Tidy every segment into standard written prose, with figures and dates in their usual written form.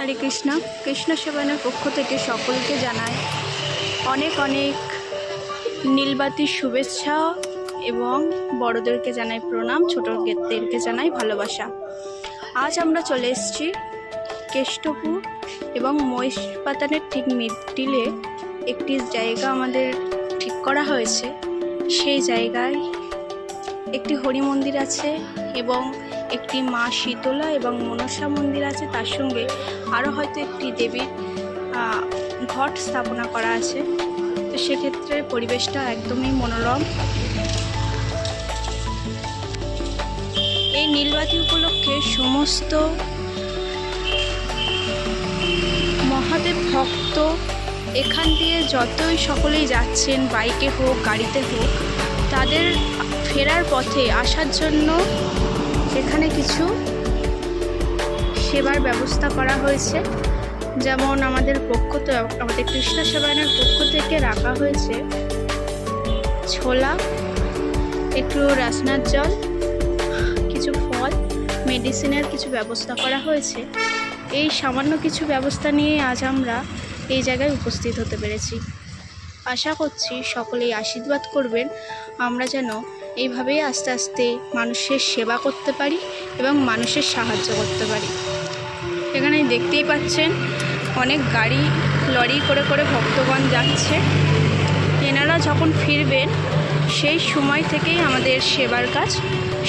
হরে কৃষ্ণ। কৃষ্ণ সেবনের পক্ষ থেকে সকলকে জানাই অনেক অনেক নীলবাতির শুভেচ্ছা এবং বড়দেরকে জানাই প্রণাম, ছোটদেরকে জানাই ভালোবাসা। আজ আমরা চলে এসেছি কেষ্টপুর এবং মহিষপাতানের ঠিক মিডিলে একটি জায়গা আমাদের ঠিক করা হয়েছে। সেই জায়গায় একটি হরি মন্দির আছে এবং একটি মা শীতলা এবং মনসা মন্দির আছে, তার সঙ্গে আরও হয়তো একটি দেবীর ঘট স্থাপনা করা আছে। তো সেক্ষেত্রে পরিবেশটা একদমই মনোরম। এই নীলবাতি উপলক্ষে সমস্ত মহাদেব ভক্ত এখান দিয়ে যতই সকলেই যাচ্ছেন, বাইকে হোক গাড়িতে হোক, তাদের ফেরার পথে আসার জন্য এখানে কিছু সেবার ব্যবস্থা করা হয়েছে। যেমন আমাদের কৃষ্ণ সেবায়নের পক্ষ থেকে রাখা হয়েছে ছোলা, একটু রাসনার জল, কিছু ফল, মেডিসিনের কিছু ব্যবস্থা করা হয়েছে। এই সামান্য কিছু ব্যবস্থা নিয়ে আজ আমরা এই জায়গায় উপস্থিত হতে পেরেছি। আশা করছি সকলেই আশীর্বাদ করবেন, আমরা যেন এইভাবেই আস্তে আস্তে মানুষের সেবা করতে পারি এবং মানুষের সাহায্য করতে পারি। এখানে দেখতেই পাচ্ছেন অনেক গাড়ি লরি করে করে ভক্তগণ যাচ্ছে। এনারা যখন ফিরবেন সেই সময় থেকেই আমাদের সেবার কাজ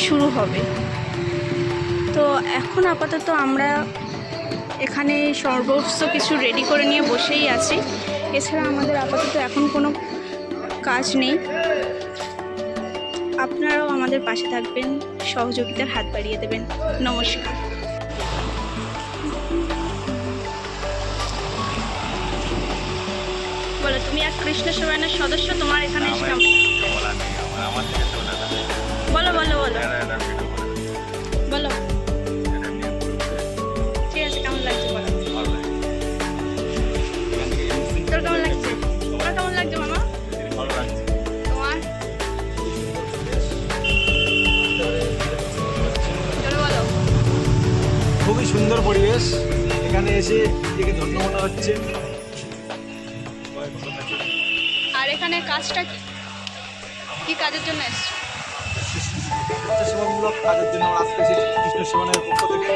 শুরু হবে। তো এখন আপাতত আমরা এখানে সর্বস্ব কিছু রেডি করে নিয়ে বসেই আছি। এছাড়া আমাদের আপাতত এখন কোনো কাজ নেই। আপনারাও আমাদের পাশে থাকবেন, সহযোগিতার হাত বাড়িয়ে দেবেন। নমস্কার। বলো, তুমি এক কৃষ্ণ সেবায়নের সদস্য, তোমার এখানে এসে বলো বলো বলো বলো ঠিক আছে, কেমন লাগছে বলো। তোর কেমন লাগছে? তোমার কেমন লাগছে মামা? তোমার চলো বলো। খুবই সুন্দর পরিবেশ, এখানে এসে নিজেকে ধন্য মনে হচ্ছে। আর এখানে কাজটা কি কাজের জন্য এসছো? সেবামূলক কাজের জন্য আমরা আজকে এসেছি কৃষ্ণ সেবনের পক্ষ থেকে।